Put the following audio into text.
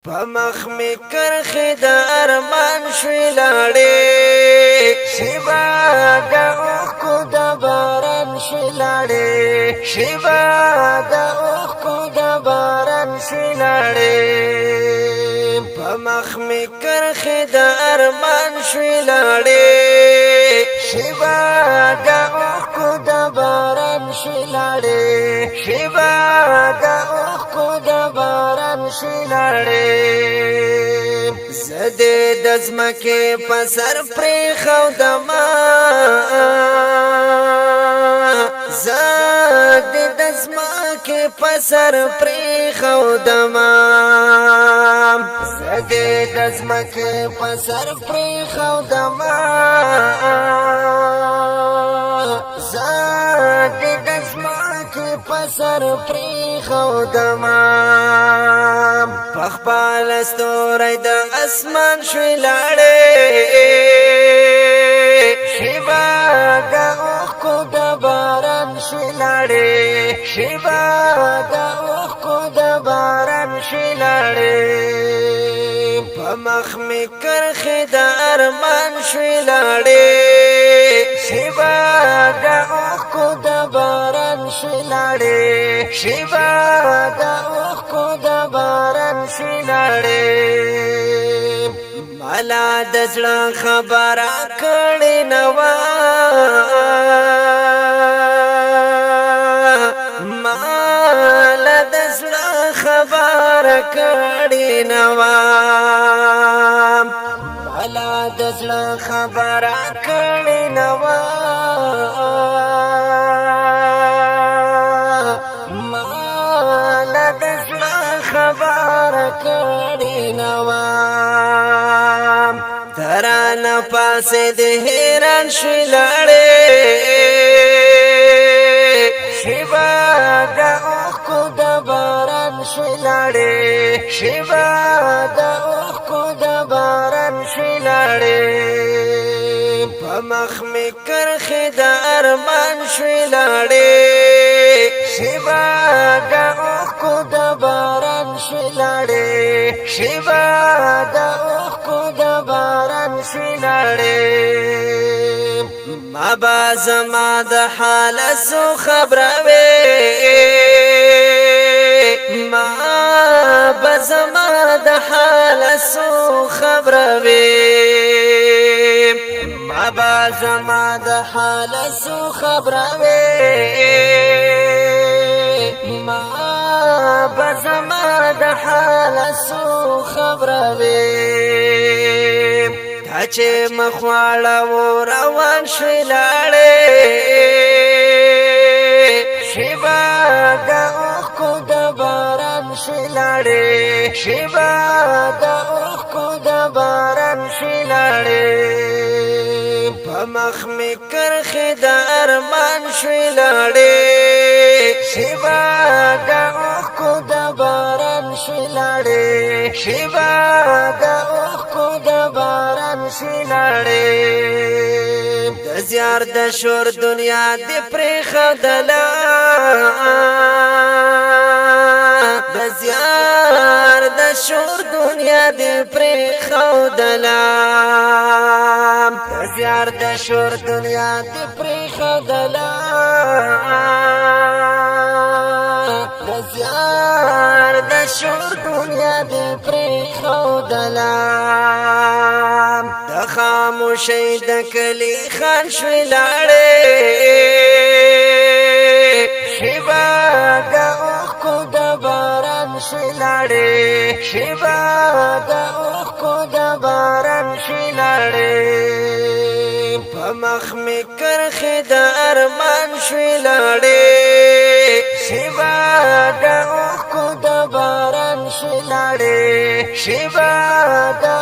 پمخ می کرخی دا ارمان شوی لاړې شیبا دا اوخ کو دا باران شوی لاړې شیبا دا اوخ کو دا باران شوی لاړې پمخ می کرخی دا ارمان شوی لاړې شیبا دا اوخ کو دا باران شوی لاړې شیبا دا اوخ کو دا باران شوی لاړې زده دزمکه پسر پری خودما زده دزمکه پسر پری خودما زده دزمکه پسر پری خودما زده دزمکه پسر پری خودما پخپال ستوری د اسمان شوی لاړې شیبا دا اوخ کو دا باران شوی لاړې شیبا دا اوخ کو دا باران شوی لاړې پمخ می کرخی دا ارمان شوی لاړې شیبا دا اوخ کو دا باران شوی لاړې شیبا دا اوخ کو دا باران شوی لاړې مالا د زړه خبره کړې نه وه مالا د زړه خبره کړې نه وه مالا د زړه خبره کړې نه وه مالا د زړه خبره کړې نه وه ترانه پاسې د حیران شوی لاړې شیبا دا اوخ کو دا باران شوی لاړې شیبا دا اوخ کو دا باران شوی لاړې پمخ می کرخی دا ارمان شوی لاړې شیبا دا اوخ کو دا باران شوی لاړې شیبا دا اوخ کو دا باران شوی لاړې ما با زما د حال سو خبره وې ما با زما د حال سو خبره وې ما با زما د حال سو خبره وې ما با زما د حال سو خبره وې تا چې مخواړه و روان شوی لاړې شیبا دا اوخ کو دا باران شوی لاړې شیبا دا اوخ کو دا باران شوی لاړې پمخ می کرخی دا ارمان شوی لاړې شیبا دا اوخ کو دا باران شوی لاړې شیبا دا اوخ کو دا باران شوی لاړې د زیار د شور دنیا دی پرې خدلا د زیار د شور دنیا دی پرې خدلا د زیار د شور دنیا دی پرې خدلا د زیار د شور دنیا دی پرې خدلا د خاموشۍ د کلی خان شوی لاړې شیبا دا اوخ کو دا باران شوی لاړې شیبا دا اوخ کو دا باران شوی لاړې پمخ می کرخی دا ارمان شوی لاړې شیبا دا اوخ کو دا باران شوی لاړې شیبا دا